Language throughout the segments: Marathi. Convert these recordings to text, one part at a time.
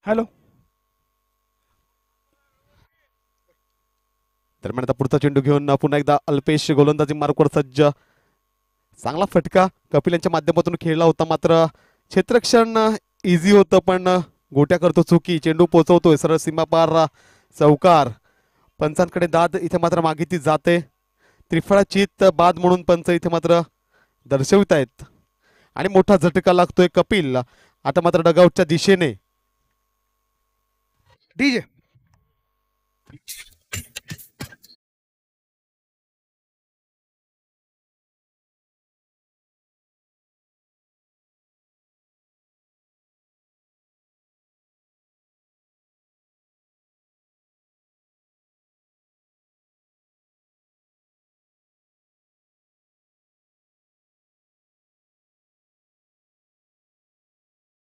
हॅलो. दरम्यान आता पुढचा चेंडू घेऊन पुन्हा एकदा अल्पेश गोलंदाजी मार्कवर सज्ज. चांगला फटका कपिल यांच्या माध्यमातून खेळला होता, मात्र क्षेत्रक्षण इझी होतं, पण गोट्या करतो चुकी. चेंडू पोचवतोय सरळ सीमापार चौकार. पंचांकडे दाद इथे मात्र मागितली जाते. त्रिफळाचीत बाद म्हणून पंच इथे मात्र दर्शवित आहेत आणि मोठा झटका लागतोय कपिल आता मात्र डगआउटच्या दिशेने. डीजे.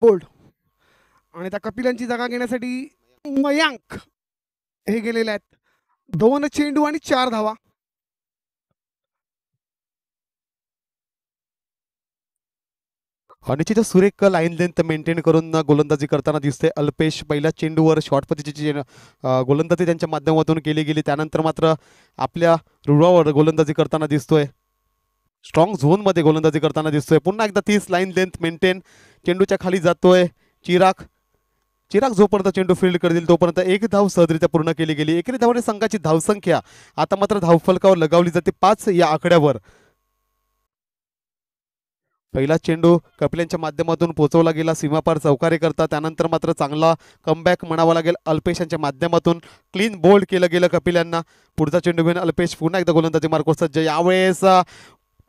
बोल्ड. आणि त्या कपिलांची जागा घेण्यासाठी मयांक हे गेलेले आहेत. 2 चेंडू आणि 4 धावा. अनिचित सुरेख लाईन लेंथ मेंटेन करून गोलंदाजी करताना दिसते अल्पेश. पहिल्या चेंडूवर शॉर्ट पद्धतीची गोलंदाजी त्यांच्या माध्यमातून केली गेली, त्यानंतर मात्र आपल्या रुळावर गोलंदाजी करताना दिसतोय. स्ट्रॉंग झोनमध्ये गोलंदाजी करताना दिसतोय. पुन्हा एकदा 30 लाईन लेंथ मेंटेन. चेंडूच्या खाली जातोय चिराग. चिराग जोपर्यंत चेंडू फील्ड करतील तोपर्यंत एक धाव सहजरित्या पूर्ण केली गेली. एकेरी धावाने संघाची धावसंख्या आता मात्र धावफलकावर लगावली जाते 5 या आकड्यावर. पहिला चेंडू कपिलांच्या माध्यमातून पोहोचवला गेला सीमापार चौकारे करता, त्यानंतर मात्र चांगला कमबॅक म्हणावा लागेल अल्पेशांच्या माध्यमातून. क्लीन बोल्ड केलं गेलं कपिलांना. पुढचा चेंडू घेऊन अल्पेश पुन्हा एकदा गोलंदाजी मार्कवर सज्ज. यावेळेस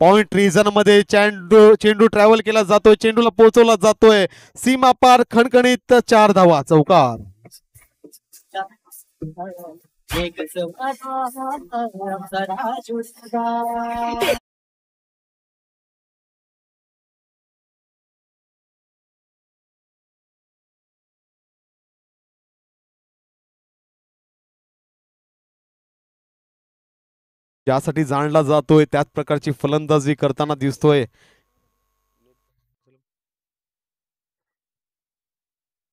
पॉइंट रिजन मध्ये चेंडू चेंडू ट्रॅव्हल केला जातोय, चेंडूला पोहोचवला जातोय सीमापार. खणखणीत 4 धावा चौकार. ज्यासाठी जाणला जातोय त्याच प्रकारची फलंदाजी करताना दिसतोय.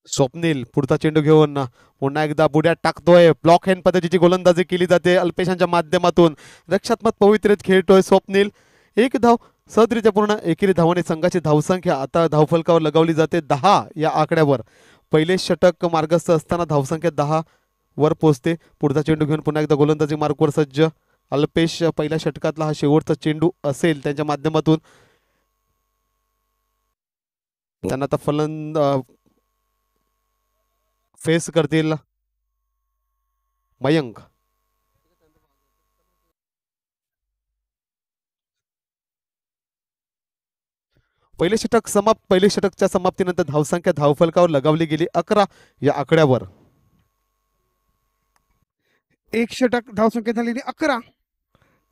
स्वप्नील पुढचा चेंडू घेऊन पुन्हा एकदा बुड्यात टाकतोय. ब्लॉक हँड पद्धतीची गोलंदाजी केली जाते अल्पेशांच्या माध्यमातून. रक्षात्मक पवित्रेत खेळतोय स्वप्नील. एक धाव सहजरित्या पूर्ण. एकेरी धावाने संघाची धावसंख्या आता धावफलकावर लगावली जाते 10 या आकड्यावर. पहिले षटक मार्गस्थ असताना धावसंख्या 10 वर पोहोचते. पुढचा चेंडू घेऊन पुन्हा एकदा गोलंदाजी मार्कवर सज्ज अल्पेश. पहिल्या षटकातला हा शेवटचा चेंडू असेल त्यांच्या माध्यमातून. त्यांना आता फेस करतील मयंक. पहिले षटक समाप्त. पहिले षटकच्या समाप्तीनंतर धावसंख्या धावफलकावर लगावली गेली 11 या आकड्यावर. एक षटक धावसंख्या झालेली 11.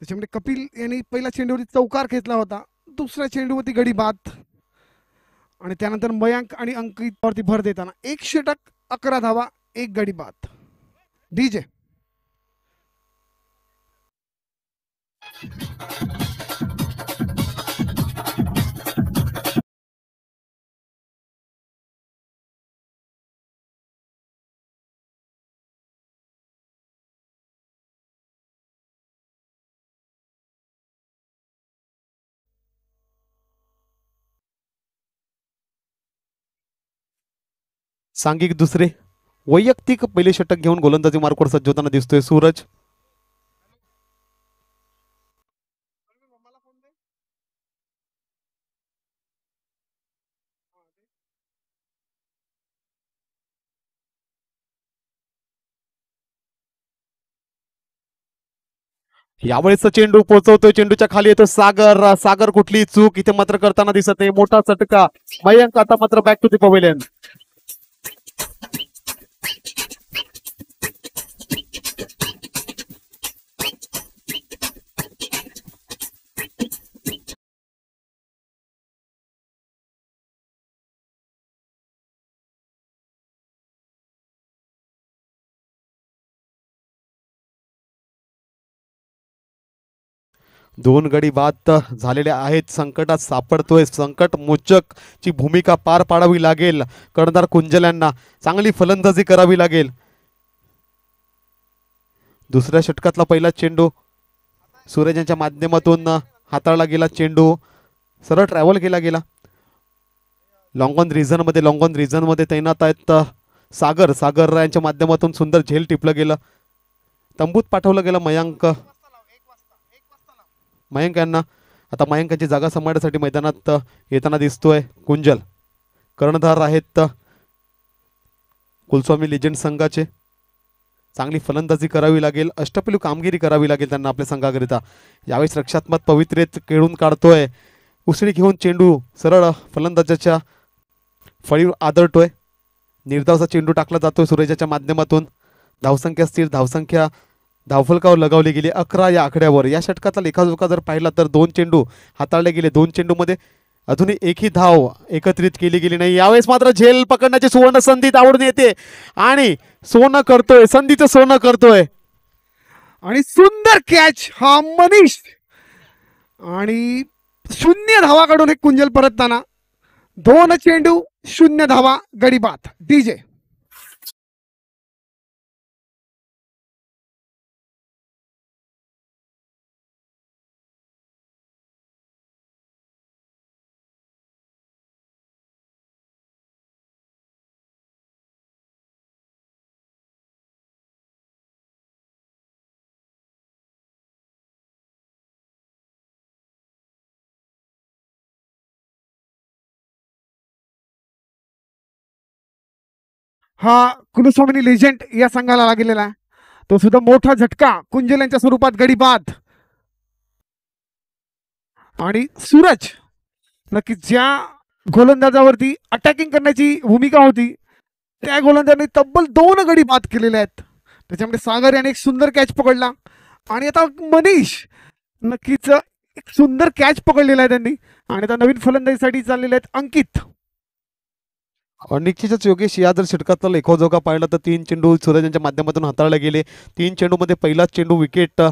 त्याच्यामध्ये कपिल यांनी पहिला चेंडूवरती चौकार घेतला होता. दुसऱ्या चेंडूवरती गडी बाद आणि त्यानंतर मयांक आणि अंकितवरती भर देताना 1 षटक 11 धावा 1 गडी बाद. डीजे. सांघिक दुसरे. वैयक्तिक पहिले षटक घेऊन गोलंदाजी मार्कवर सज्ज होताना दिसतोय सूरज. यावेळेस चेंडू पोहोचवतोय, चेंडूच्या खाली येतो सागर. सागर कुठली चूक इथे मात्र करताना दिसत आहे. मोठा चटका. मयंक आता मात्र बॅक टू दी पवेलियन. दोन गडी बाद झालेले आहेत. संकटात सापडतोय, संकट मोचक ची भूमिका पार पाडावी लागेल कर्णधार कुंजल यांना. चांगली फलंदाजी करावी लागेल. दुसऱ्या षटकातला पहिला चेंडू सूरज यांच्या माध्यमातून हाताळला गेला. चेंडू सरळ ट्रॅव्हल केला गेला. लॉंग ऑन रिझन मध्ये तैनात आहेत सागर यांच्या माध्यमातून सुंदर झेल टिपलं गेलं. तंबूत पाठवलं गेलं मयंक यांना. आता मयंकांची जागा सांभाळण्यासाठी मैदानात येताना दिसतोय कुंजल. कर्णधार आहेत कुलस्वामी लेजंड संघाचे. चांगली फलंदाजी करावी लागेल, अष्टपैलू कामगिरी करावी लागेल त्यांना आपल्या संघाकरिता. यावेळेस रक्षात्मक पवित्रेत खेळून काढतोय. उसळी घेऊन चेंडू सरळ फलंदाजाच्या फळीवर आदळतोय. निर्धावचा चेंडू टाकला जातोय सूरजाच्या माध्यमातून. धावसंख्या स्थिर, धावफलकावर लगावली गेली 11 या आकड्यावर. या षटकाचा लेखाजोखा जर पाहिला तर 2 चेंडू हाताळले गेले. 2 चेंडूमध्ये अजूनही एकही धाव एकत्रित केली गेली नाही. यावेळेस मात्र झेल पकडण्याची सुवर्ण संधी आवडून येते आणि सोनं करतोय, संधीचं सोनं करतोय. आणि सुंदर कॅच हा मनीष. आणि 0 धावा काढून एक कुंजल परतताना. 2 चेंडू 0 धावा, गडी बाद. डीजे हा कुलस्वामिनी लेजंड या संघाला लागलेला आहे. तो सुद्धा मोठा झटका कुंजल यांच्या स्वरूपात, गडी बाद. आणि सूरज नक्की ज्या गोलंदाजावरती अटॅकिंग करण्याची भूमिका होती त्या गोलंदाजाने तब्बल 2 गडी बाद केलेले आहेत. त्याच्यामध्ये सागर याने एक सुंदर कॅच पकडला. आणि आता मनीष नक्कीच एक सुंदर कॅच पकडलेला आहे त्यांनी. आणि आता नवीन फलंदाजीसाठी चाललेले आहेत अंकित. निश्चितच योगेश, या जर षटकातला लेखाजोखा पाहिला तर 3 चेंडू सूरज यांच्या माध्यमातून हाताळले गेले. 3 चेंडूमध्ये पहिलाच चेंडू विकेट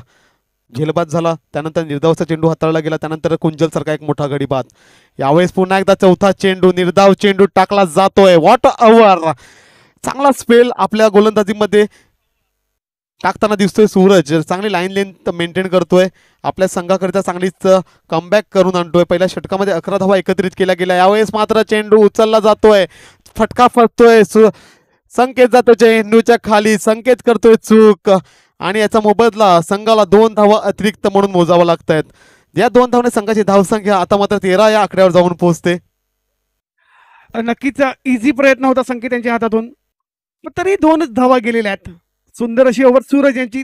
झेलबाद झाला. त्यानंतर निर्धावचा चेंडू हाताळला गेला. त्यानंतर कुंजल सारखा एक मोठा गडी बाद. यावेळेस पुन्हा एकदा चौथा चेंडू, निर्धाव चेंडू टाकला जातोय. व्हॉट अवर, चांगला स्पेल आपल्या गोलंदाजीमध्ये टाकताना दिसतोय सूरज. चांगली लाईन लेंथ मेंटेन करतोय. आपल्या संघाकरिता चांगलीच कमबॅक करून आणतोय. पहिल्या षटकामध्ये 11 धावा एकत्रित केल्या गेल्या. यावेळेस मात्र चेंडू उचलला जातोय, फटका फसतोय. संकेत जातो चेंडूच्या खाली, संकेत करतोय चूक. आणि याचा मोबदला संघाला 2 धावा अतिरिक्त म्हणून मोजावा लागत आहेत. या 2 धावने संघाची धावसंख्या आता मात्र 13 या आकड्यावर जाऊन पोहोचते. नक्कीच इझी प्रयत्न होता संकेत यांच्या हातातून, पण तरी 2च धावा गेलेल्या आहेत. सुंदर अशी ओव्हर सूरज यांची.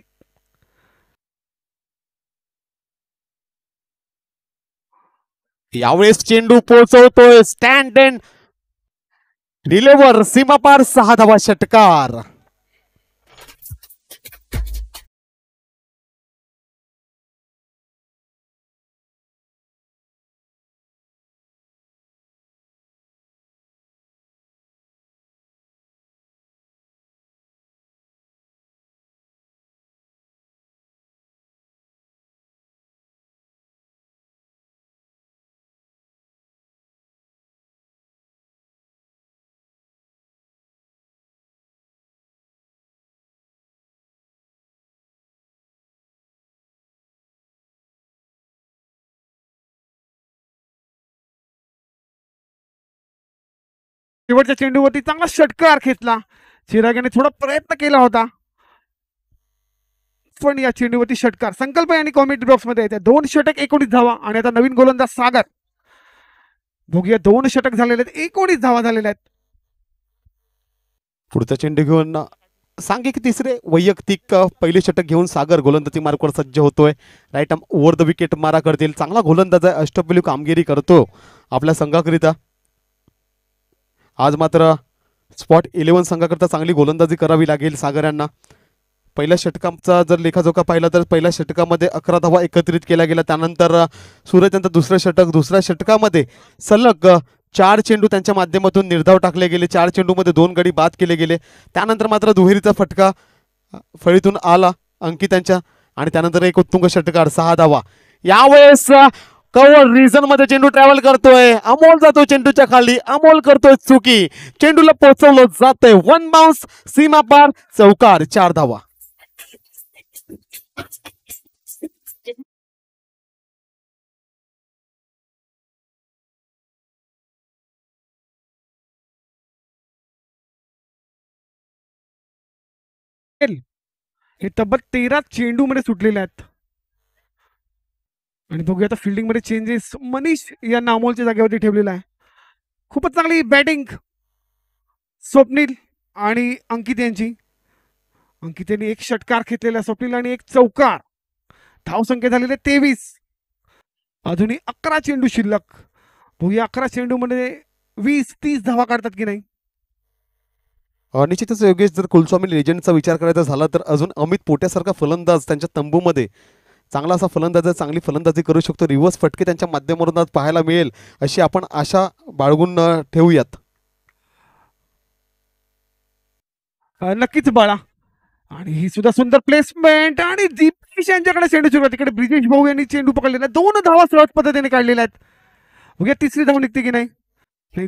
यावेळेस चेंडू पोहोचवतोय स्टँड एंड डिलेवर, सीमापार 6 धावा, षटकार. शेवटच्या चेंडूवरती चांगला षटकार खेचला. चिराग याने थोडा प्रयत्न केला होता, पण या चेंडूवरती षटकार. संकल्प आणि कॉमेंट बॉक्स मध्ये येते. 2 षटक 19 धावा. आणि आता नवीन गोलंदाज सागर. बघूया 2 षटक झालेले आहेत, 19 धावा झालेल्या आहेत. पुढचा चेंडू घेऊन सांघिक तिसरे वैयक्तिक पहिले षटक घेऊन सागर गोलंदाजी मार्कवर सज्ज होतोय. Right arm over the wicket मारा करतील. चांगला गोलंदाज आहे, अष्टपैलू कामगिरी करतो आपल्या संघाकरिता. आज मात्र स्पॉट 11 संघाकरिता चांगली गोलंदाजी करावी लागेल सागर यांना. पहिल्या षटकाचा जर लेखाजोखा पाहिला तर पहिल्या षटकामध्ये 11 धावा एकत्रित केल्या गेल्या. त्यानंतर सूरज यांचं दुसऱ्या षटकामध्ये सलग 4 चेंडू त्यांच्या माध्यमातून निर्धाव टाकले गेले. 4 चेंडूमध्ये 2 गडी बाद केले गेले. त्यानंतर मात्र दुहेरीचा फटका फळीतून आला अंकित यांच्या. आणि त्यानंतर एक उत्तुंग षटकार 6 धावा. यावेळेस कव्हर रिझन मध्ये चेंडू ट्रॅव्हल करतोय, अमोल जातो चेंडूच्या खाली, अमोल करतोय चुकी, चेंडूला पोहोचवलं जातंय, वन बाउन्स, सीमा पार, चौकार, 4 धावा. हे तब्बल 13 चेंडू मध्ये सुटलेले आहेत. आणि बघूया आता फिल्डिंग मध्ये चेंजेस. मनीष यांना अमोलच्या जागेवरती ठेवलेला आहे. खूपच चांगली बॅटिंग स्वप्नील आणि अंकित यांची. अंकित यांनी एक षटकार घेतलेला, स्वप्नील आणि एक चौकार. धावसंख्या झालेले 23. अजूनही 11 चेंडू शिल्लक. बघूया 11 चेंडू मध्ये 20-30 धावा काढतात की नाही. निश्चितच योगेश, जर कुलस्वामी लेजंडचा विचार करायचा झाला तर अजून अमित पोट्यासारखा फलंदाज त्यांच्या तंबूमध्ये चांगला असा फलंदाज, चांगली फलंदाजी करू शकतो. रिव्हर्स फटके त्यांच्या माध्यमातून आज पाहायला मिळेल अशी आपण आशा बाळगून ठेवूयात. नक्कीच बाळा. आणि ही सुद्धा सुंदर प्लेसमेंट आणि दीपेश यांच्याकडे चेंडू सुरुवात. तिकडे ब्रिजेश भाऊ यांनी चेंडू पकडलेला. 2 धावा सहज पद्धतीने काढलेल्या आहेत. बघूया तिसरी धाव निघते की नाही.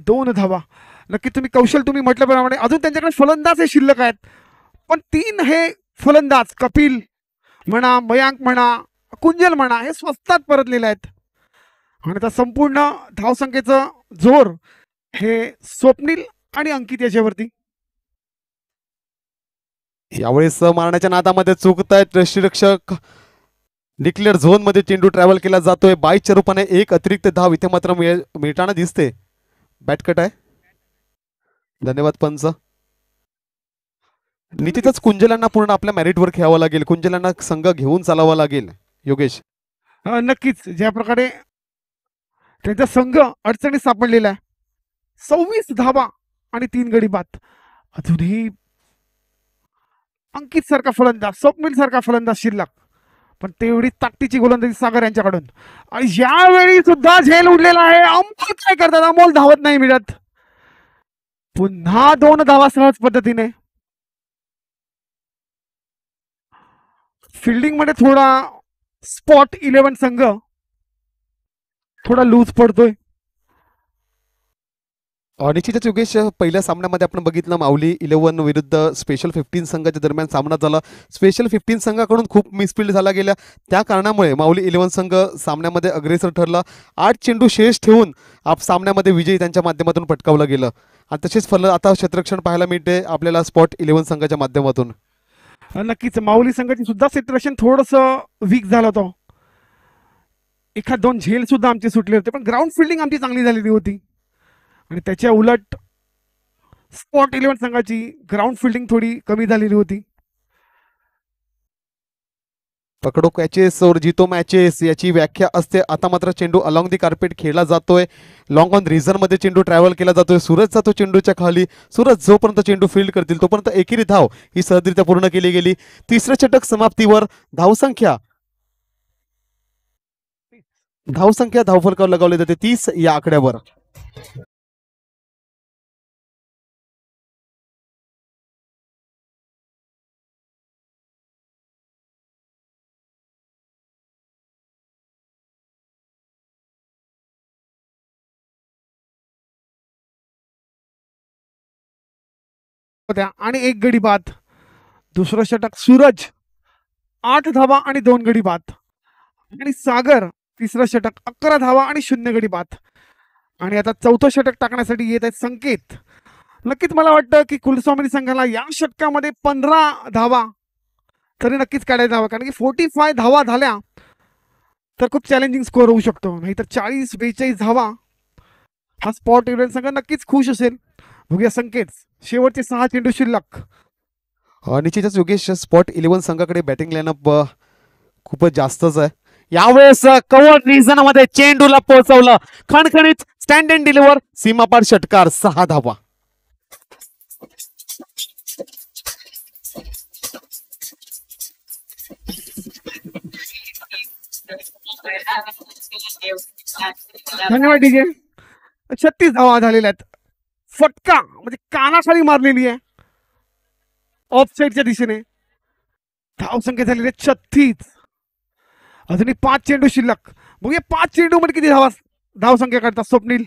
2 धावा. नक्की तुम्ही कौशल तुम्ही म्हटल्याप्रमाणे अजून त्यांच्याकडे फलंदाज हे शिल्लक आहेत. पण 3 हे फलंदाज कपिल म्हणा, मयांक म्हणा, कुंजल म्हणा, हे स्वस्तात परतलेले आहेत. आणि आता संपूर्ण धावसंख्येचं जोर हे स्वप्नील आणि अंकित याच्यावरती. यावेळेस मारण्याच्या नादामध्ये चुकत आहेत यष्टीरक्षक. डिक्लेअर झोन मध्ये चेंडू ट्रॅव्हल केला जातोय. 22च्या रूपाने एक अतिरिक्त धाव इथे मात्र मिळताना दिसते. बॅटकट आहे. धन्यवाद पंच. निश्चितच कुंजलांना पूर्ण आपल्या मेरिटवर खेळावं लागेल. कुंजलांना संघ घेऊन चालावा लागेल योगेश. नक्कीच ज्या प्रकारे त्यांचा संघ अडचणीत सापडलेला आहे. 26 धावा आणि 3 गडी बाद. अजूनही अंकित सारखा फलंदाज, स्वप्नील सारखा फलंदाज शिल्लक. पण तेवढी ताकदीची गोलंदाजी सागर यांच्याकडून. आणि यावेळी सुद्धा झेल उडलेला आहे. अमोल काय करतात, अमोल धावत नाही मिळत. पुन्हा 2 धावा सहज पद्धतीने. फिल्डिंग मध्ये थोडा स्पॉट 11 संघ थोडा लूज पडतोय. निश्चितच योगेश, पहिल्या सामन्यामध्ये आपण बघितलं माऊली 11 विरुद्ध स्पेशल 15 संघाच्या दरम्यान सामना झाला. स्पेशल 15 संघाकडून खूप मिसफिल्ड झाला गेला. त्या कारणामुळे माऊली 11 संघ सामन्यामध्ये अग्रेसर ठरला. 8 चेंडू शेष ठेवून सामन्यामध्ये विजयी त्यांच्या माध्यमातून पटकावलं गेलं. आणि तसेच आता क्षेत्ररक्षण पाहायला मिळते आपल्याला स्पॉट 11 संघाच्या माध्यमातून. नक्कीच माऊली संघाची सुद्धा क्षेत्ररक्षण थोडस वीक झालं होतं. 1-2 झेल सुद्धा आमचे सुटले होते. पण ग्राउंड फिल्डिंग आमची चांगली झालेली होती. आणि त्याच्या उलट स्पॉट 11 संघाची ग्राउंड फिल्डिंग थोडी कमी झालेली होती. पकडो कॅचेस और जीतो मॅचेस याची व्याख्या असते. आता मात्र चेंडू अलॉंग दी कार्पेट खेळला जातोय. लॉंग ऑन रिझन मध्ये चेंडू ट्रॅव्हल केला जातोय. सूरज जातो चेंडूच्या खाली. सूरज जोपर्यंत चेंडू फील्ड करतील तोपर्यंत एकेरी धाव ही सहजरित्या पूर्ण केली गेली. तिसरं षटक समाप्तीवर. धावसंख्या धावफलकावर लगावली जाते 30 या आकड्यावर. आणि 1 गडी बाद. दुसरं षटक सूरज 8 धावा आणि 2 गडी बाद. आणि सागर तिसरं षटक 11 धावा आणि 0 गडी बाद. आणि आता चौथं षटक टाकण्यासाठी येत आहेत संकेत. नक्कीच मला वाटतं की कुलस्वामी संघाला या षटकामध्ये 15 धावा तरी नक्कीच काढायला हवं. कारण की 45 धावा झाल्या तर खूप चॅलेंजिंग स्कोअर होऊ शकतो. नाहीतर 40-42 धावा हा स्पॉट 11 संघ नक्कीच खुश असेल. बघूया संकेत. शेवटचे 6 चेंडू शिल्लक. निश्चितच योगेश, स्पॉट 11 संघाकडे बॅटिंग लाईनअप खूपच जास्तच आहे. यावेळेस कव्हर रिझन मध्ये चेंडूला पोहोचवलं. खणखणीत स्टँड अँड डिलिव्हर, सीमापार षटकार, 6 धावा. धन्यवाद डीजे. 36 धावा झालेल्या आहेत. फटका म्हणजे कानाखाली मारलेली आहे ऑफ साईडच्या दिशेने. धावसंख्या झालेली आहे 36. अजूनही 5 चेंडू शिल्लक. बघूया 5 चेंडू मध्ये किती धावसंख्या करतात स्वप्नील.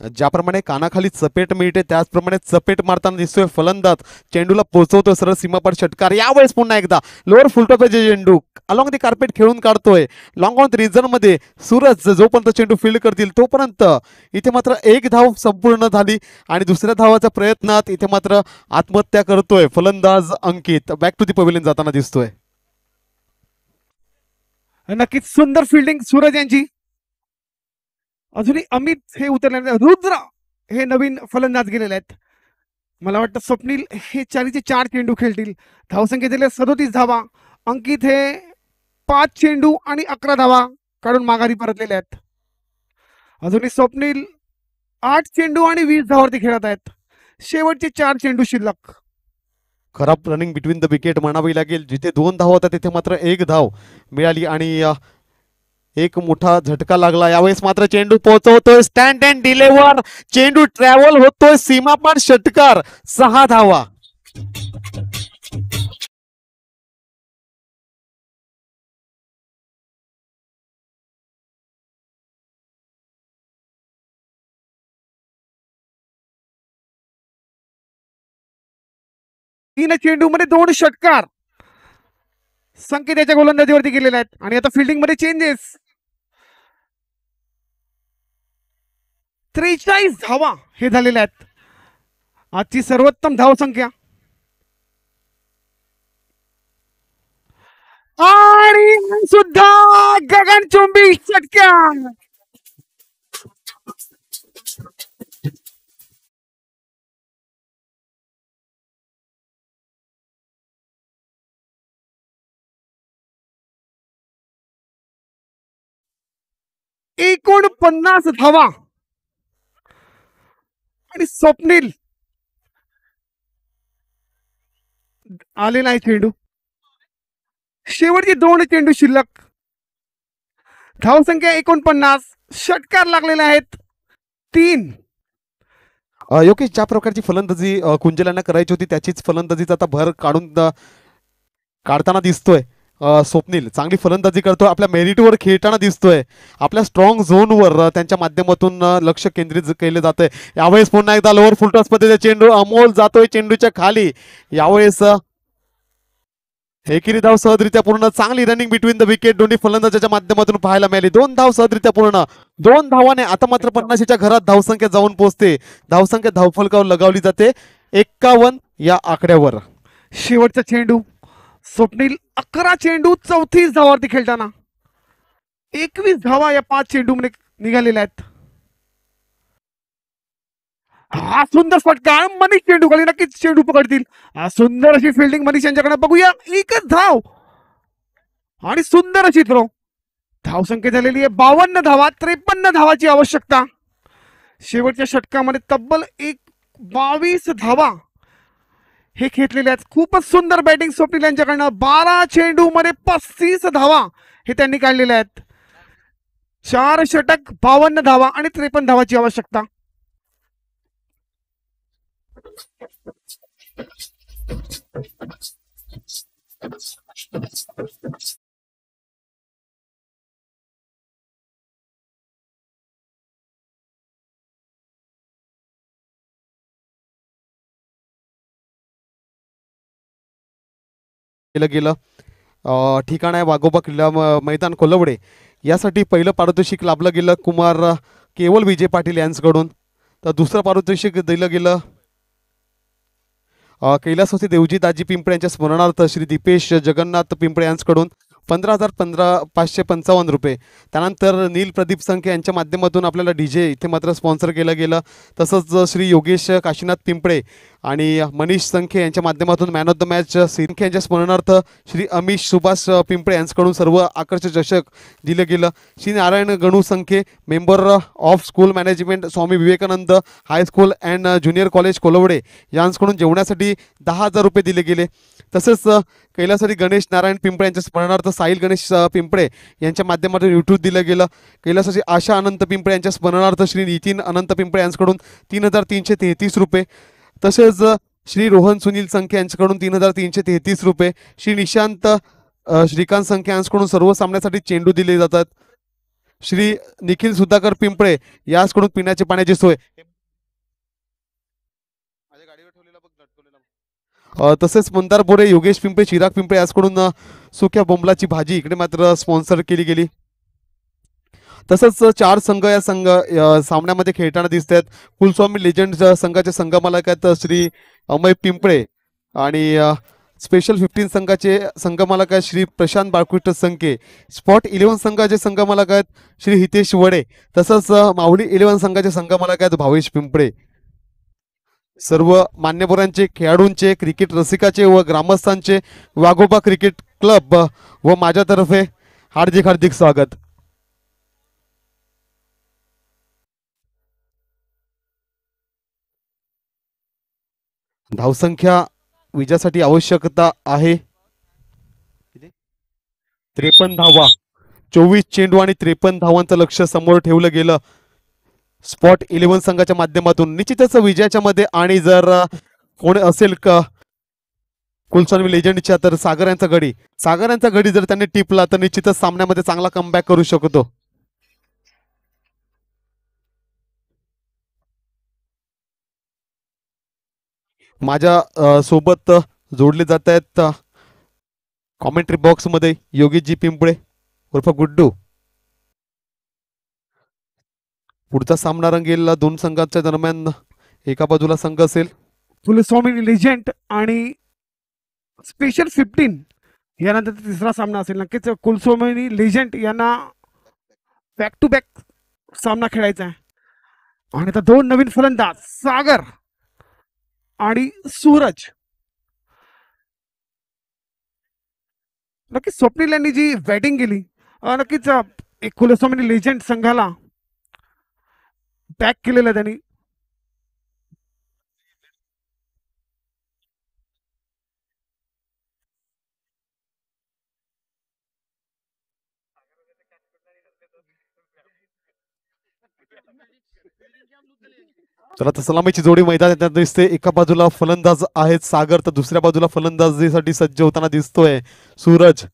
ज्याप्रमाणे कानाखाली चपेट मिळते त्याचप्रमाणे चपेट मारताना दिसतोय फलंदाज. चेंडूला पोहोचवतोय सरळ सीमापार षटकार. यावेळेस पुन्हा एकदा लोअर फुलटॉपचे चेंडू अलॉंग दी कार्पेट खेळून काढतोय. लॉंग ऑन रिझन मध्ये सूरज जोपर्यंत चेंडू फील्ड करतील तोपर्यंत इथे मात्र एक धाव संपूर्ण झाली आणि दुसऱ्या धावाच्या प्रयत्नात इथे मात्र आत्महत्या करतोय फलंदाज अंकित. बॅक टू दी पवेलियन जाताना दिसतोय. नक्कीच सुंदर फिल्डिंग सूरज यांची. अजूनही अमित हे उतरले, रुद्र हे नवीन फलंदाज गेलेले आहेत. मला वाटतं स्वप्नील हे 4 चेंडू खेळतील. धावसंख्या दिले 37 धावा. अंकित हे 5 चेंडू आणि 11 धावा काढून माघारी परतलेले आहेत. अजूनही स्वप्नील 8 चेंडू आणि 20 धावावरती खेळत आहेत. शेवटचे 4 चेंडू शिल्लक. खराब रनिंग बिटवीन द विकेट म्हणावी लागेल. जिथे 2 धाव होता तिथे मात्र 1 धाव मिळाली आणि एक मोठा झटका लागला. यावेळेस मात्र चेंडू पोहोचवतोय स्टँड अँड डिलेव्हर. चेंडू ट्रॅव्हल होतोय सीमापार षटकार. 6 धावा. तीन चेंडू मध्ये 2 षटकार संकेत याच्या गोलंदाजीवरती गेलेले आहेत. आणि आता फिल्डिंग मध्ये चेंजेस. 43 धावा हे झालेले आहेत. आजची सर्वोत्तम धावसंख्या. आणि सुद्धा गगनचुंबी षटकार. एकूण 50 धावा. आणि स्वप्नील आलेला आहे चेंडू. शेवटचे 2 चेंडू शिल्लक. धावसंख्या 49. षटकार लागलेले आहेत 3. योगेश, ज्या प्रकारची फलंदाजी कुंजलांना करायची होती त्याचीच फलंदाजीचा आता भर काढताना दिसतोय. स्वप्नील चांगली फलंदाजी करतोय. आपल्या मेरिटवर खेळताना दिसतोय. आपल्या स्ट्रॉंग झोनवर त्यांच्या माध्यमातून लक्ष केंद्रित केले जातंय. यावेळेस पुन्हा एकदा लोअर फुलटॉस पद्धतीचा चेंडू अमोल जातोय चेंडूच्या खाली. यावेळेस एकेरी धाव सहजरित्या पूर्ण. चांगली रनिंग बिटवीन द विकेट दोन्ही फलंदाजाच्या माध्यमातून पाहायला मिळाली. 2 धाव सहजरित्या पूर्ण. 2 धावाने आता मात्र 50च्या घरात धावसंख्या जाऊन पोहोचते. धावसंख्या धावफलकावर लगावली जाते 51 या आकड्यावर. शेवटचा चेंडू. स्वप्नील 11 चेंडू 34 धावावरती खेळताना 21 धावा या 5 चेंडू मध्ये निघालेल्या आहेत. हा सुंदर फटका. मनीष चेंडू खाली नक्कीच चेंडू पकडतील. सुंदर अशी फिल्डिंग मनीष यांच्याकडे. बघूया 1च धाव आणि सुंदर अशी थ्रो. धावसंख्या झालेली आहे 52 धावा. 53 धावाची आवश्यकता. शेवटच्या षटकामध्ये तब्बल 22 धावा हे खेचलेले आहेत. खूपच सुंदर बॅटिंग स्वप्नील यांच्याकडनं. 12 चेंडू मध्ये 35 धावा हे त्यांनी काढलेल्या आहेत. 4 षटक 52 धावा आणि 53 धावाची आवश्यकता. केलं गेलं. ठिकाण आहे वाघोबा क्रीडा मैदान कोलवडे. यासाठी पहिलं पारितोषिक लाभलं गेलं कुमार केवल विजय पाटील यांच्याकडून. तर दुसरं पारितोषिक दिलं गेलं कैलासवासी देवजी दाजी पिंपळे यांच्या स्मरणार्थ श्री दीपेश जगन्नाथ पिंपळे यांच्याकडून 15,555 रुपये. त्यानंतर नील प्रदीप संखे यांच्या माध्यमातून आपल्याला डीजे इथे मात्र स्पॉन्सर केलं गेलं. तसंच श्री योगेश काशीनाथ पिंपळे आणि मनीष संखे यांच्या माध्यमातून मॅन ऑफ द मॅच संखे यांच्या स्मरणार्थ श्री अमिश सुभाष पिंपळे यांच्याकडून सर्व आकर्षक चषक दिलं गेलं. Shri Narayan Ganu Sankhe member of school management Swami Vivekanand high school and junior college Kolwade यांच्याकडून जेवणासाठी 10,000 रुपये दिले गेले. तसेच कैलासवासी गणेश नारायण पिंपळे यांच्या स्मरणार्थ साहिल गणेश पिंपळे यांच्या माध्यमातून युट्यूब दिलं गेलं. कैलासवासी आशा अनंत पिंपळे यांच्या स्मरणार्थ श्री नितीन अनंत पिंपळे यांच्याकडून 3,333 रुपये. तसेच श्री रोहन सुनील संखे यांच्याकडून 3,333 रुपये. श्री निशांत श्रीकांत संख्या यांच्याकडून सर्व सामन्यासाठी चेंडू दिले जातात. श्री निखिल सुधाकर पिंपळे याचकडून पिण्याच्या पाण्याची सोय. तसेच मंदार बोरे, योगेश पिंपळे, चिराग पिंपळे याचकडून सुक्या बोंबलाची भाजी इकडे मात्र स्पॉन्सर केली गेली. तसंच 4 संघ या सामन्यामध्ये खेळताना दिसत आहेत. कुलस्वामी लेजंड संघाचे संघ मालक आहेत श्री अमय पिंपळे आणि स्पेशल 15 संघाचे संघ मालक आहेत श्री प्रशांत बाळकृष्ण संके. स्पॉट 11 संघाचे संघ मालक आहेत श्री हितेश वडे. तसंच माऊली 11 संघाचे संघ मालक आहेत भावेश पिंपळे. सर्व मान्यवरांचे, खेळाडूंचे, क्रिकेट रसिकाचे व ग्रामस्थांचे वाघोबा क्रिकेट क्लब व माझ्यातर्फे हार्दिक हार्दिक स्वागत. धावसंख्या विजयासाठी आवश्यकता आहे 53 धावा. 24 चेंडू आणि 53 धावांचं लक्ष समोर ठेवलं गेलं स्पॉट 11 संघाच्या माध्यमातून. निश्चितच विजयाच्या मध्ये आणि जर कोण असेल का कुलस्वामी लेजंडच्या तर सागरांचा गडी जर त्यांनी टिपला तर निश्चितच सामन्यामध्ये चांगला कमबॅक करू शकतो. माझ्या सोबत जोडले जात आहेत कॉमेंट्री बॉक्स मध्ये योगीजी पिंपळे उर्फ गुड्डू. पुढचा सामना रंगेल 2 संघांच्या दरम्यान. एका बाजूला संघ असेल कुलस्वामी लेजंड आणि स्पेशल 15. यानंतर तिसरा सामना असेल. नक्कीच कुलस्वामी लेजंड यांना बॅक टू बॅक सामना खेळायचा आहे. आणि आता 2 नवीन फलंदाज सागर आणि सूरज. नक्कीच स्वप्नील यांनी जी बॅटिंग केली नक्कीच एक कुलस्वामी लेजंड संघाला बॅक केलेलं त्यांनी. चला तर सलामीची जोडी मैदानात दिसते. एका बाजूला फलंदाज आहेत सागर तर दुसऱ्या बाजूला फलंदाजीसाठी सज्ज होताना दिसतोय सूरज.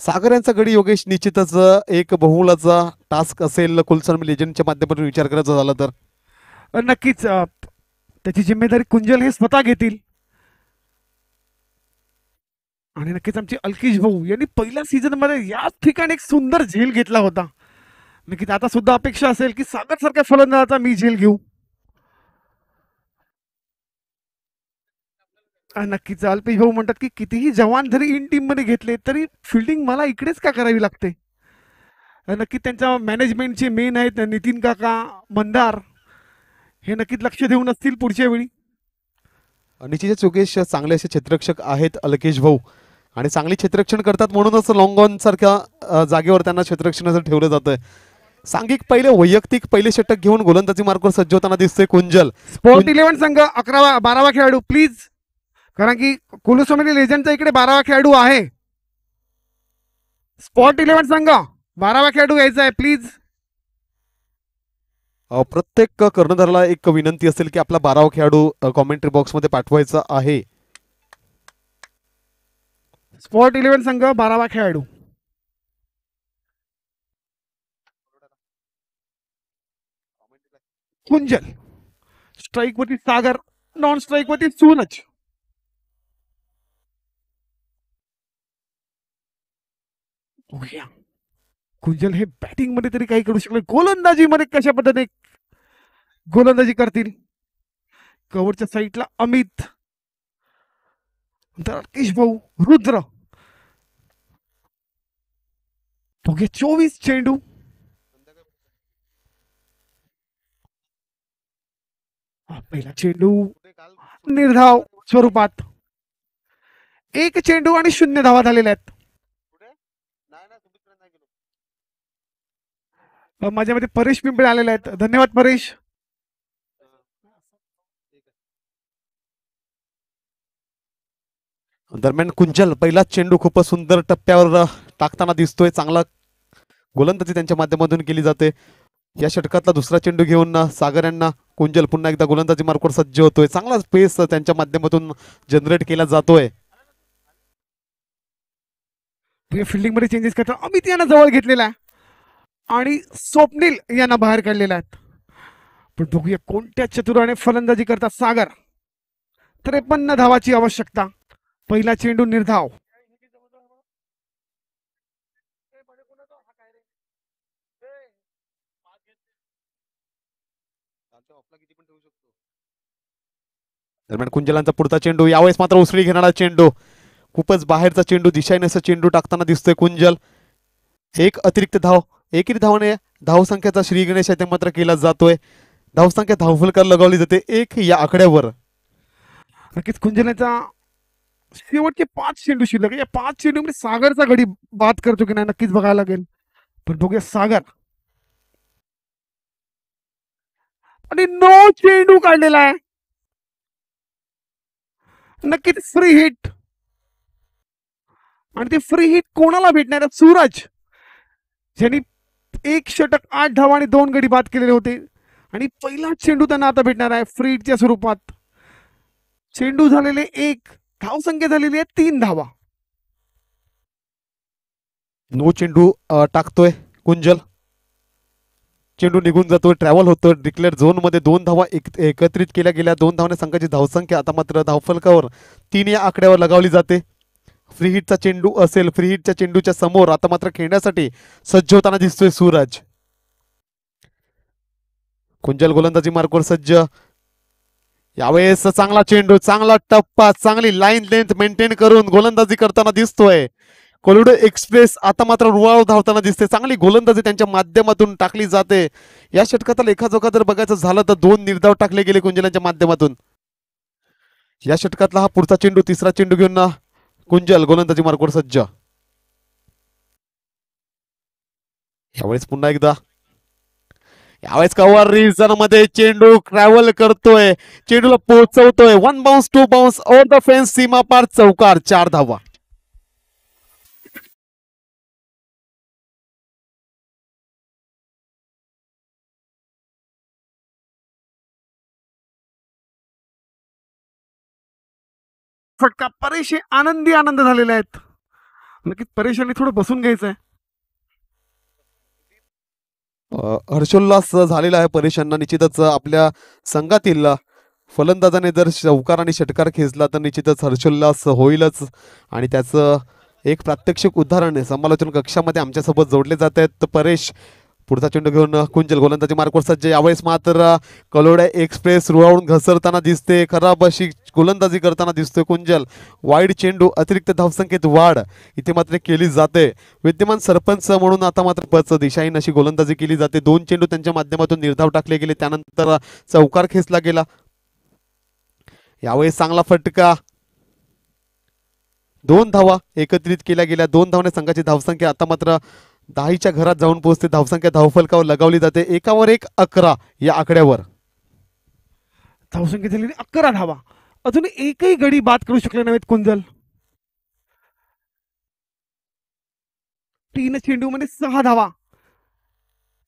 सागर यांचा गडी योगेश निश्चितच एक बहुमोलाचा टास्क असेल कुलस्वामी लेजंडच्या माध्यमातून विचार करायचा झाला तर. नक्कीच त्याची जिम्मेदारी कुंजल हे स्वतः घेतील. आणि नक्कीच आमचे अल्केश भाऊ यांनी पहिल्या सीझन मध्ये याच ठिकाणी एक सुंदर झेल घेतला होता. नक्कीच आता सुद्धा अपेक्षा असेल की सागर सारख्या फलंदाजाचा मी झेल घेऊ. नक्कीच अल्पेश भाऊ म्हणतात की कितीही जवान जरी इन टीम मध्ये घेतले तरी फिल्डिंग मला इकडेच का करावी लागते. नक्की त्यांच्या मॅनेजमेंटचे मेन आहेत नितीन काका मंदार हे नक्कीच लक्ष देऊन असतील पुढच्या वेळी. निश्चितच योगेश चांगले असे क्षेत्ररक्षक आहेत अल्केश भाऊ आणि चांगली क्षेत्ररक्षण करतात म्हणूनच लॉंग ऑन सारख्या जागेवर त्यांना क्षेत्ररक्षणासाठी ठेवलं जातं. सांघिक वैयक्तिक पहिले षटक घेऊन गोलंदाजी मार्गावर सज्ज होताना दिसतोय कुंजल. स्पोर्ट 11 संघ 11-12 खेळाडू प्लीज, कारण की कुलस्वामी लेजंडचा इकडे 12 खेळाडू आहे. स्पॉट 11 संघ 12 खेळाडू यायचा आहे प्लीज. प्रत्येक कर्णधाराला एक विनंती असेल की आपला 12 खेळाडू कॉमेंट्री बॉक्स मध्ये पाठवायचा आहे. स्पॉट 11 संघ 12 खेळाडू. कुंजल स्ट्राईक वरती सागर, नॉन स्ट्राईक वरती सूरज. कुंजल हे बॅटिंग मध्ये तरी काही करू शकले, गोलंदाजी मध्ये कशा पद्धतीने गोलंदाजी करतील. कव्हरच्या साईडला अमित, राकेश भाऊ, रुद्र. 24 चेंडू. पहिला चेंडू निर्धाव स्वरूपात. 1 चेंडू आणि 0 धावा झालेल्या आहेत. माझ्यामध्ये परेश पिंपळे आलेले आहेत, धन्यवाद परेश. दरम्यान कुंजल पहिला चेंडू खूपच सुंदर टप्प्यावर टाकताना दिसतोय. चांगला गोलंदाजी त्यांच्या माध्यमातून केली जाते. या षटकातला दुसरा चेंडू घेऊन सागर यांना कुंजल पुन्हा एकदा गोलंदाजी मार्गावर सज्ज होतोय. चांगला स्पेस त्यांच्या माध्यमातून जनरेट केला जातोय. फिल्डिंग मध्ये चेंजेस करतात. अमित यांना जवळ घेतलेला आहे आणि स्वप्नील यांना बाहेर काढलेला आहे. पण बघूया कोणत्या चतुराने फलंदाजी करतात सागर. 53 धावाची आवश्यकता. पहिला चेंडू निर्धाव. दरम्यान कुंजलांचा पुढचा चेंडू, यावेळेस मात्र उसळी घेणारा चेंडू, खूपच बाहेरचा चेंडू, दिशाहीन चेंडू टाकताना दिसतोय कुंजल. एक अतिरिक्त धाव, एकही धावाने धावसंख्येचा श्री गणेश आहे मात्र केला जातोय. धावसंख्या धावफलकार लगावली जाते 1 या आकड्यावर. नक्कीच कुंजलाचा शेवटचे 5 चेंडू शिल्लक. या 5 चेंडू मध्ये सागरचा गडी बाद करतो की नाही नक्कीच बघायला लागेल. पण बघूया सागर आणि नो चेंडू काढलेला आहे. नक्कीच फ्री हिट. आणि ते फ्री हिट कोणाला भेटणार आहे? सूरज ज्यांनी 1 षटक 8 धावा आणि 2 गडी बाद केलेले होते. आणि पहिला चेंडू त्यांना आता भेटणार आहे फ्री हिटच्या स्वरूपात. चेंडू झालेले 1, धावसंख्या झालेली आहे 3 धावा. नो चेंडू टाकतोय कुंजल. चेंडू निघून जातोय, ट्रॅव्हल होतं. डिक्लेअर झोन मध्ये 2 धावा एकत्रित केल्या गेल्या. 2 धावाने संघाची धावसंख्या आता मात्र धावफलकावर 3 या आकड्यावर लगावली जाते. फ्री हिटचा चेंडू असेल, फ्री हिटच्या चेंडूच्या समोर आता मात्र खेळण्यासाठी सज्ज होताना दिसतोय सूरज. कुंजल गोलंदाजी मार्कवर सज्ज. यावेळेस चांगला चेंडू, चांगला टप्पा, चांगली लाईन लेंथ मेंटेन करून गोलंदाजी करताना दिसतोय. कोलुडे एक्सप्रेस आता मात्र रुळावर धावताना दिसते. चांगली गोलंदाजी त्यांच्या माध्यमातून टाकली जाते. या षटकाचा लेखाजोखा जर बघायचं झालं तर 2 निर्धाव टाकले गेले कुंजलांच्या माध्यमातून. या षटकातला हा पुढचा चेंडू, तिसरा चेंडू घेऊन कुंजल गोलंदाजी मार्कवर सज्ज. यावेळेस पुन्हा एकदा, यावेळेस कव्हर रिजन मध्ये चेंडू ट्रॅव्हल करतोय, चेंडूला पोहोचवतोय. 1 bounce 2 bounce over the fence, सीमा पार, चौकार, 4 धावा. फटका. परेश हे आनंदी आनंद झालेले आहेत. नक्कीच परेशांनी थोडं बसून घ्यायचं आहे. हर्षोल्लास झालेला आहे परेशांना. निश्चितच आपल्या संघातील फलंदाजाने जर चौकार आणि षटकार खेचला तर निश्चितच हर्षोल्लास होईलच. आणि त्याचं एक प्रात्यक्षिक उदाहरण समालोचन कक्षामध्ये आमच्यासोबत जोडले जात आहेत. तर परेश पुढचा चेंडू घेऊन कुंजल गोलंदाजी मार्कवर सज्ज. यावेळेस मात्र कलोडा एक्सप्रेस रुळावून घसरताना दिसते, खराब अशी गोलंदाजी करताना दिसतोय कुंजल. वाईड चेंडू, अतिरिक्त धावसंख्येत वाढ इथे मात्र केली जाते. विद्यमान सरपंच म्हणून आता मात्र पच दिशाहीन अशी गोलंदाजी केली जाते. 2 चेंडू त्यांच्या माध्यमातून निर्धाव टाकले गेले, त्यानंतर चौकार खेचला गेला. यावेळेस चांगला फटका, 2 धावा एकत्रित केल्या गेल्या. 2 धावाने संघाची धावसंख्या आता मात्र 10च्या घरात जाऊन पोहोचते. धावसंख्या धावफलकावर लगावली जाते 1वर 1, 11 या आकड्यावर. धावसंख्या झालेली 11 धावा. अजून एकही गडी बाद करू शकले नाहीत कुंजल. 3 चेंडू मध्ये 6 धावा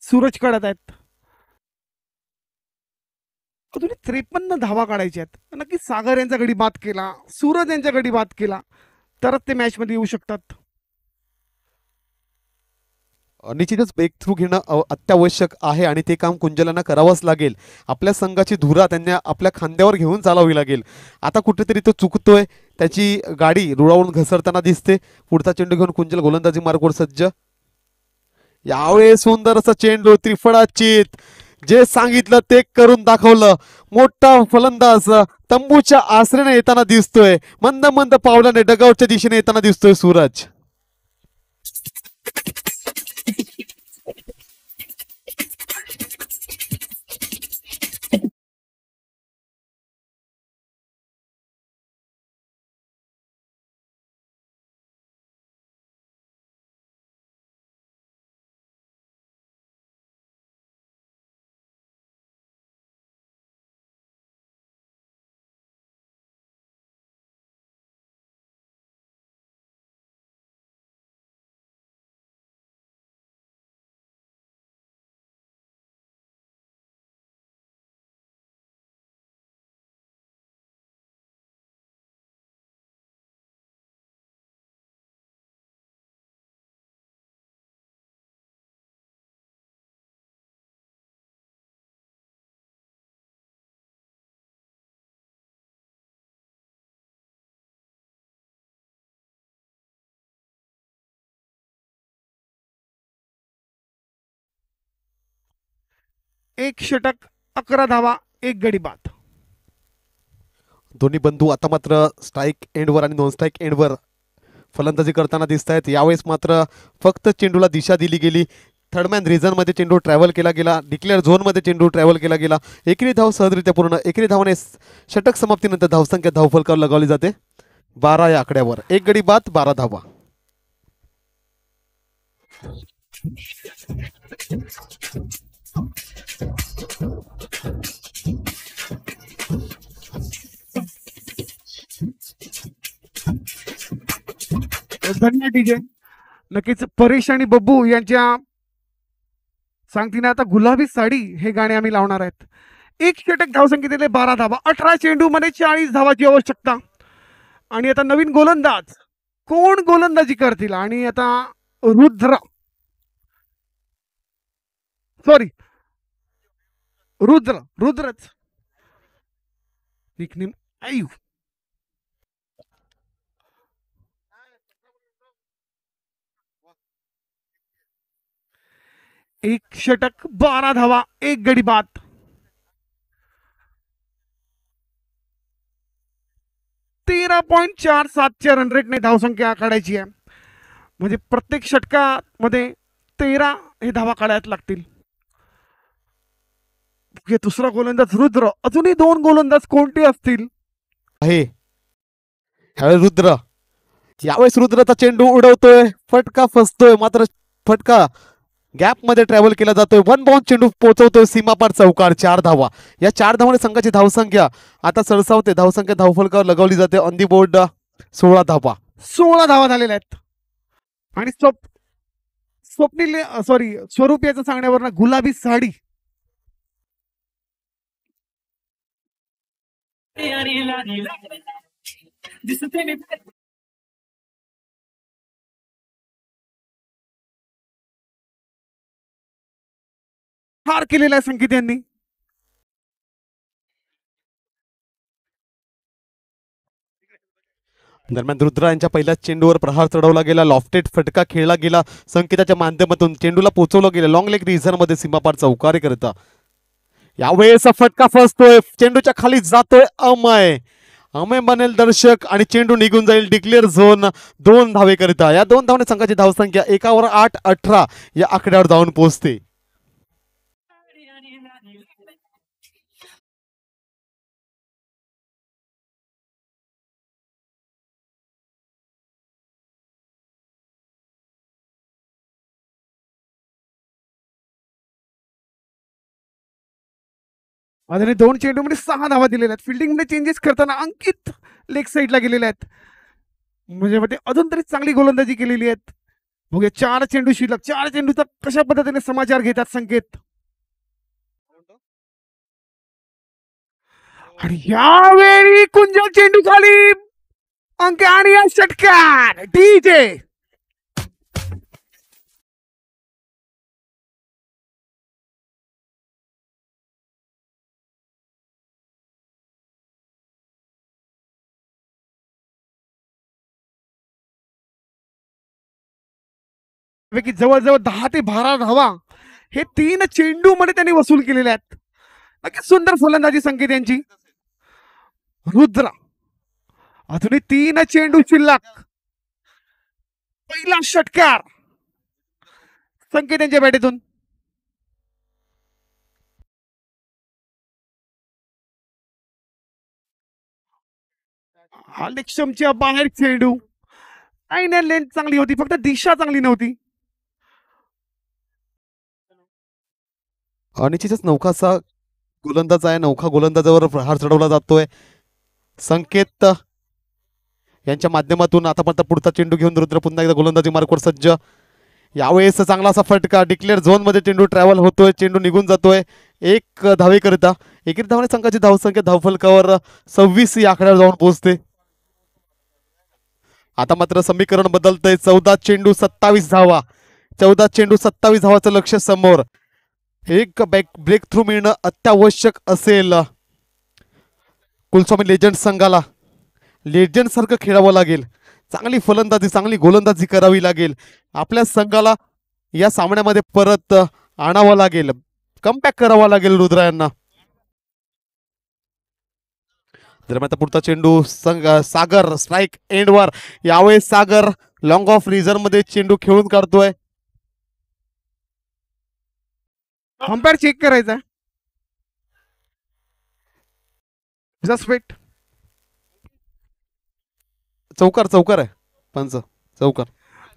सूरज काढत आहेत. अजून 53 धावा काढायच्या आहेत. नक्की सागर यांचा गडी बाद केला, सूरज यांचा गडी बाद केला तरच ते मॅच मध्ये येऊ शकतात. निश्चितच ब्रेक थ्रू घेणं अत्यावश्यक आहे आणि ते काम कुंजलांना करावंच लागेल. आपल्या संघाची धुरा त्यांना आपल्या खांद्यावर घेऊन चालावी लागेल. आता कुठेतरी तो चुकतोय, त्याची गाडी रुळावून घसरताना दिसते. पुढचा चेंडू घेऊन कुंजल गोलंदाजी मार्गवर सज्ज. यावेळेस सुंदर असा चेंडू, त्रिफळा चित, जे सांगितलं ते करून दाखवलं. मोठा फलंदाज तंबूच्या आसऱ्याने येताना दिसतोय, मंद मंद पावलाने डगआउटच्या दिशेने येताना दिसतोय सूरज. एक षटक 11 धावा, एक गडी बाद. दोन्ही बंधू आता मात्र स्ट्राईक एंडवर आणि नॉन स्ट्राईक एंडवर फलंदाजी करताना दिसत आहेत. यावेळेस मात्र फक्त चेंडूला दिशा दिली गेली. थर्डमॅन रिझनमध्ये चेंडू ट्रॅव्हल केला गेला. डिक्लेअर झोनमध्ये चेंडू ट्रॅव्हल केला गेला. एकेरी धाव सहजरित्या पूर्ण. एकेरी धावाने षटक समाप्तीनंतर धावसंख्या धावफलकावर लगावली जाते 12 या आकड्यावर. एक गडी बाद, 12 धावा. धन्य डीजे. नक्कीच परेश आणि बब्बू यांच्या सांगतीने आता गुलाबी साडी हे गाणे आम्ही लावणार आहेत. एक षटक धावसंख्येतले 12 धावा, 18 चेंडू मध्ये 40 धावाची आवश्यकता. आणि आता नवीन गोलंदाज कोण गोलंदाजी करतील? आणि आता रुद्रच निकनेम आयु. एक षटक 12 धावा, एक गडी बाद. .47च्या रन रेटने धावसंख्या काढायची आहे. म्हणजे प्रत्येक षटकामध्ये 13 हे धावा काढायला लागतील. दुसरा गोलंदाज रुद्र. अजूनही 2 गोलंदाज कोणते असतील? आहे रुद्र. यावेळेस रुद्रचा चेंडू उडवतोय, फटका फसतोय. मात्र फटका गॅप मध्ये ट्रॅव्हल केला जातोय. 1 बाउंड चेंडू पोहोचवतोय सीमापार चौकार. 4 धावा. या 4 धावाने संघाची धावसंख्या आता सरसावते. धावसंख्या धावफलकावर लगावली जाते. ऑन दी बोर्ड 16 धावा. 16 धावा झालेल्या आहेत. आणि स्वरूप याचं सांगण्यावर गुलाबी साडी. हार केलेला आहे संकेत यांनी. दरम्यान रुद्रा यांच्या पहिल्या चेंडूवर प्रहार चढवला गेला. लॉफ्टेड फटका खेळला गेला. संकेताच्या माध्यमातून चेंडूला पोहोचवलं गेलं लॉंग लेग रिझन मध्ये सीमापार चौकारी करता. यावेळेस फटका फसतोय. चेंडूच्या खाली जातोय अमय बनेल दर्शक आणि चेंडू निघून जाईल डिक्लेअर झोन. 2 धावे करिता. या 2 धावाने संघाची धावसंख्या 1 8 18 या आकड्यावर जाऊन पोहोचते. आणि 2 चेंडूमध्ये 6 धावा दिलेल्या आहेत. फिल्डिंग मध्ये चेंजेस करताना अंकित लेग साईडला गेलेले आहेत. म्हणजे अजून तरी चांगली गोलंदाजी केलेली आहेत. बघूया 4 चेंडू शिल्लक. 4 चेंडूचा कशा पद्धतीने समाचार घेतात संकेत. आणि यावेळी कुंजल चेंडू खाली अंक आणि या षटकार डीजे. पैकी जवळजवळ 10 ते 12 धावा हे 3 चेंडू मध्ये त्यांनी वसूल केलेले आहेत. नक्कीच सुंदर फलंदाजी संकेत यांची. रुद्र अजूनही 3 चेंडू शिल्लक. पहिला षटकार संकेत यांच्या बॅटीतून. लेक्शमच्या बाहेर चेंडू. नाही लेंथ चांगली होती, फक्त दिशा चांगली नव्हती. निश्चितच नौखाचा गोलंदाज आहे. नौखा गोलंदाजावर प्रहार चढवला जातोय. संकेत यांच्या माध्यमातून आता मात्र पुढचा चेंडू घेऊन रुद्र पुन्हा एकदा गोलंदाजी मार्कवर सज्ज. यावेळेस चांगला असा फटका. डिक्लेअर झोन मध्ये चेंडू ट्रॅव्हल होतोय. चेंडू निघून जातोय 1 धावे करिता. एकेरी धावाने संघाची धावसंख्या धावफलकावर 26 या आकड्यावर जाऊन पोहोचते. आता मात्र समीकरण बदलतंय. 14 चेंडू 27 धावा. 14 चेंडू 27 धावाचं लक्ष समोर. एक ब्रेक थ्रू मिळणं अत्यावश्यक असेल. कुलस्वामी लेजंड संघाला लेजंड सारखं खेळावं लागेल. चांगली फलंदाजी चांगली गोलंदाजी करावी लागेल. आपल्या संघाला या सामन्यामध्ये परत आणावं लागेल. कमबॅक करावा लागेल रुद्रा यांना. दरम्यान आता पुढचा चेंडू सागर स्ट्राईक एंडवर. यावेळेस सागर लॉंग ऑफ रिझर्व मध्ये चेंडू खेळून काढतोय. अंपायर चेक करायचा. Just wait. चौकार चौकार आहे पंच. चौकार.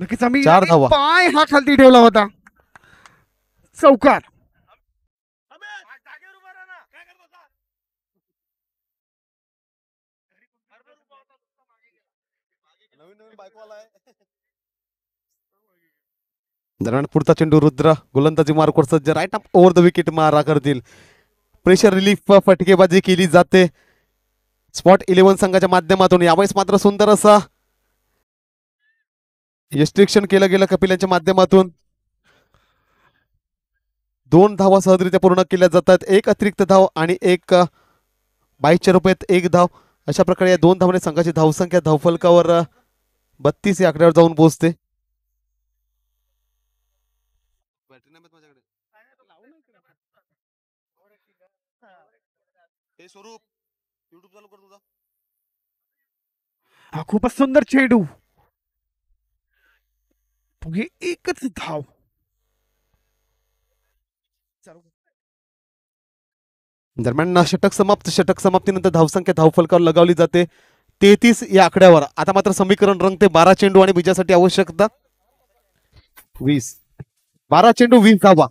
नक्कीच आम्ही 4 धावा. पाय हा खालती ठेवला होता. चौकार. दरम्यान पुढचा चेंडू रुद्र गोलंदाजी मार्कवर सज्ज. Right up over the wicket मारा करतील. प्रेशर रिलीफ फटकेबाजी केली जाते स्पॉट 11 संघाच्या माध्यमातून. यावेळेस मात्र सुंदर असा रिस्ट्रिक्शन केलं गेलं कपिल यांच्या माध्यमातून. 2 धावा सहजरित्या पूर्ण केल्या जातात. एक अतिरिक्त धाव आणि एक 22च्या रुपयात एक धाव. अशा प्रकारे या 2 धावाने संघाची धावसंख्या धावफलकावर 32 या आकड्यावर जाऊन पोहोचते. हा खूपच सुंदर चेंडू. पुढे एकच धाव. दरम्यान षटक समाप्तीनंतर धावसंख्या धावफलकावर लगावली जाते 33 या आकड्यावर. आता मात्र समीकरण रंगते 12 चेंडू आणि विजयासाठी आवश्यकता 20. 12 चेंडू 20 धावा.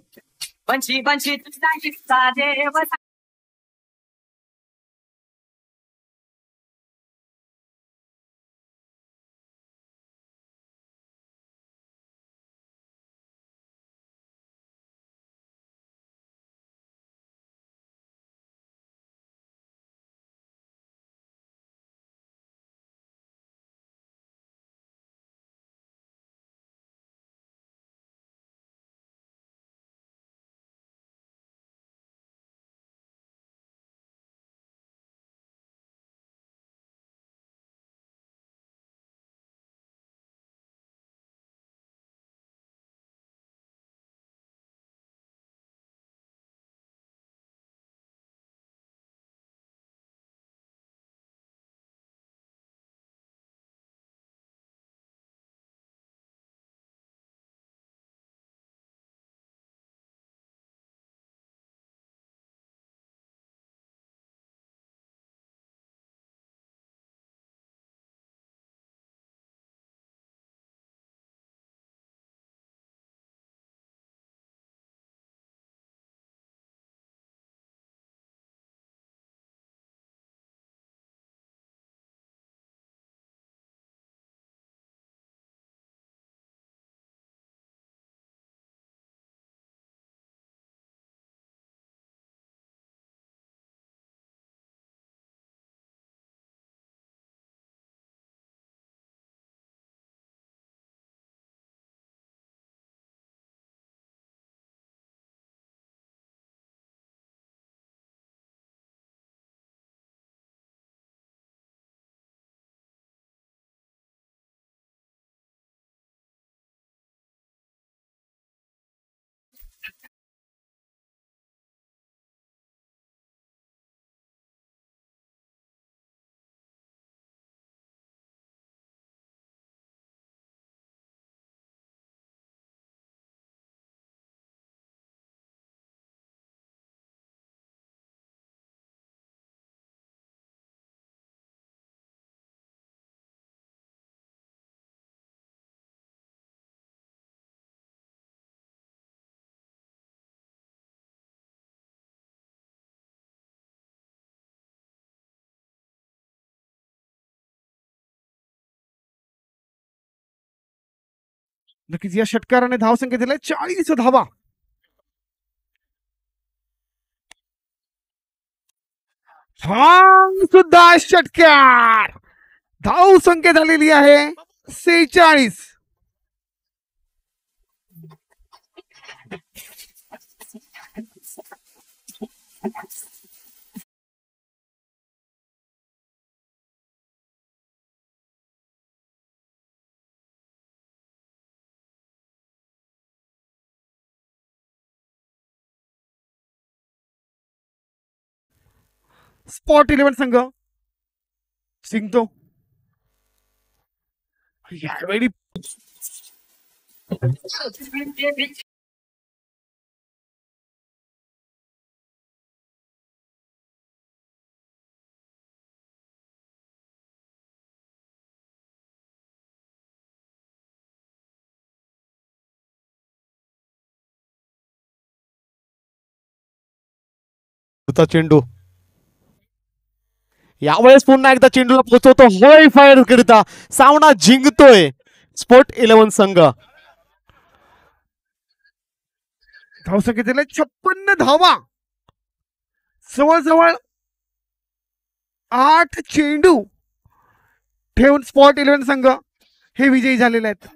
नक्कीच या षटकाराने धावसंख्या दिलाय 40 धावा. हा सुद्धा षटकार. धावसंख्या झालेली आहे 46. स्पॉट 11 संघ जिंकतो. यावेळी होता चेंडू. यावेळेस पुन्हा एकदा चेंडूला पोहोचवतो होय फायर करिता. सामना जिंकतोय स्पोर्ट 11 संघ. धावसंख्येतील 56 धावा, जवळजवळ 8 चेंडू ठेवून स्पॉट 11 संघ हे विजयी झालेले आहेत.